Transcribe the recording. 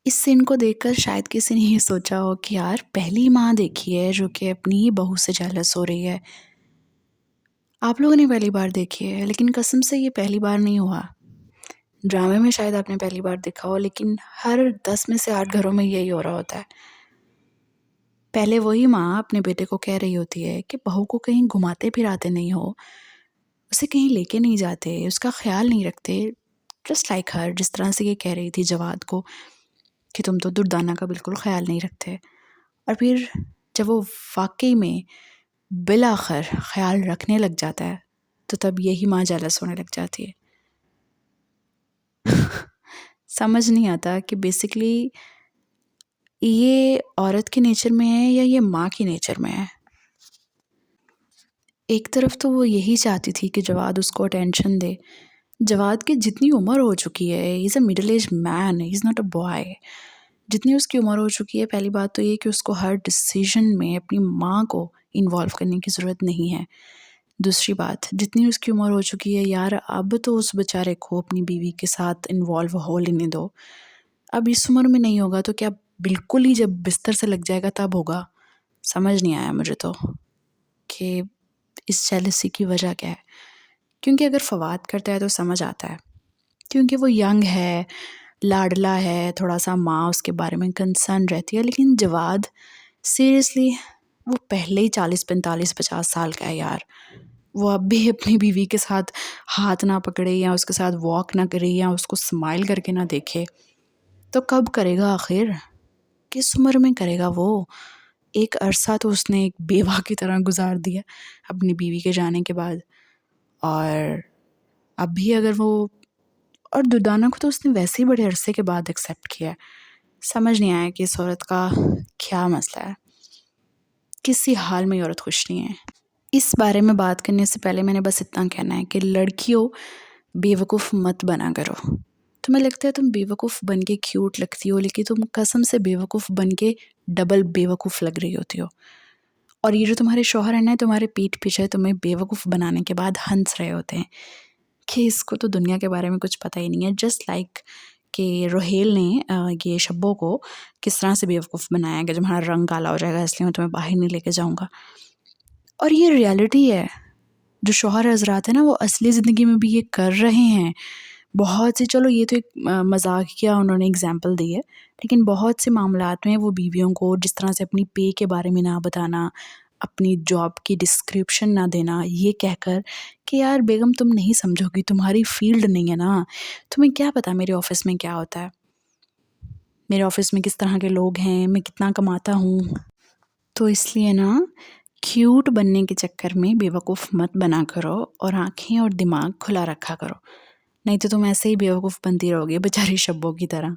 اس سین کو دیکھ کر شاید کسی نے یہ سوچا ہو کہ یار پہلی ماں دیکھی ہے جو کہ اپنی ہی بہو سے جیلس ہو رہی ہے. آپ لوگوں نے پہلی بار دیکھی ہے، لیکن قسم سے یہ پہلی بار نہیں ہوا. ڈرامے میں شاید آپ نے پہلی بار دیکھا ہو، لیکن ہر 10 میں سے 8 گھروں میں یہی ہو رہا ہوتا ہے. پہلے وہی ماں اپنے بیٹے کو کہہ رہی ہوتی ہے کہ بہو کو کہیں گھماتے پھراتے نہیں ہو، اسے کہیں لے کے نہیں جاتے، اس کا خیال نہیں رکھتے، جسٹ لائک ہر، جس طرح سے یہ کہہ رہی تھی جواد کو کہ تم تو دردانہ کا بالکل خیال نہیں رکھتے. اور پھر جب وہ واقعی میں بالآخر خیال رکھنے لگ جاتا ہے تو تب یہی ماں جیلس ہونے لگ جاتی ہے. سمجھ نہیں آتا کہ بیسکلی یہ عورت کے نیچر میں ہے یا یہ ماں کی نیچر میں ہے. ایک طرف تو وہ یہی چاہتی تھی کہ جواد اس کو اٹینشن دے. جواد کی جتنی عمر ہو چکی ہے، he is a middle age man, he is not a boy. جتنی اس کی عمر ہو چکی ہے، پہلی بات تو یہ کہ اس کو ہر ڈیسیژن میں اپنی ماں کو انوالو کرنے کی ضرورت نہیں ہے. دوسری بات، جتنی اس کی عمر ہو چکی ہے یار، اب تو اس بیچارے کو اپنی بیوی کے ساتھ انوالو ہو لینے دو. اب اس عمر میں نہیں ہوگا تو کیا بالکل ہی جب بستر سے لگ جائے گا تب ہوگا؟ سمجھ نہیں آیا مجھے تو کہ اس جیلسی کی وجہ کیا ہے. کیونکہ اگر فواد کرتا ہے تو سمجھ آتا ہے، کیونکہ وہ ینگ ہے، لاڈلا ہے، تھوڑا سا ماں اس کے بارے میں کنسرن رہتی ہے. لیکن جواد سیریسلی وہ پہلے ہی 40 45 50 سال کا ہے یار. وہ اب بھی اپنی بیوی کے ساتھ ہاتھ نہ پکڑے یا اس کے ساتھ واک نہ کرے یا اس کو اسمائل کر کے نہ دیکھے تو کب کرے گا آخر؟ کس عمر میں کرے گا وہ؟ ایک عرصہ تو اس نے ایک بیوہ کی طرح گزار دیا اپنی بیوی کے جانے کے بعد، اور اب بھی اگر وہ، اور دردانہ کو تو اس نے ویسے ہی بڑے عرصے کے بعد ایکسیپٹ کیا. سمجھ نہیں آیا کہ اس عورت کا کیا مسئلہ ہے. کسی حال میں یہ عورت خوش نہیں ہے. اس بارے میں بات کرنے سے پہلے میں نے بس اتنا کہنا ہے کہ لڑکیوں بیوقوف مت بنا کرو. تمہیں لگتا ہے تم بیوقوف بن کے کیوٹ لگتی ہو، لیکن تم قسم سے بیوقوف بن کے ڈبل بیوقوف لگ رہی ہوتی ہو. اور یہ جو تمہارے شوہر ہیں نا، تمہارے پیٹھ پیچھے تمہیں بیوقوف بنانے کے بعد ہنس رہے ہوتے ہیں کہ اس کو تو دنیا کے بارے میں کچھ پتہ ہی نہیں ہے. جسٹ لائک کہ روہیل نے یہ شبوں کو کس طرح سے بیوقوف بنایا کہ تمہارا رنگ کالا ہو جائے گا اس لیے میں تمہیں باہر نہیں لے کے جاؤں گا. اور یہ ریالٹی ہے. جو شوہر حضرات ہیں نا، وہ اصلی زندگی میں بھی یہ کر رہے ہیں. بہت سے، چلو یہ تو ایک مذاق کیا انہوں نے اگزامپل دی ہے، لیکن بہت سے معاملات میں وہ بیویوں کو جس طرح سے اپنی پے کے بارے میں نہ بتانا، اپنی جاب کی ڈسکرپشن نہ دینا، یہ کہہ کر کہ یار بیگم تم نہیں سمجھو گی، تمہاری فیلڈ نہیں ہے نا، تمہیں کیا پتا میرے آفس میں کیا ہوتا ہے، میرے آفس میں کس طرح کے لوگ ہیں، میں کتنا کماتا ہوں. تو اس لیے نا کیوٹ بننے کے چکر میں بیوقوف مت بنا کرو اور آنکھیں اور دماغ کھلا رکھا کرو، نہیں تو تم ایسے ہی بیوقوف بنتی رہو گے بیچاری شبوں کی طرح.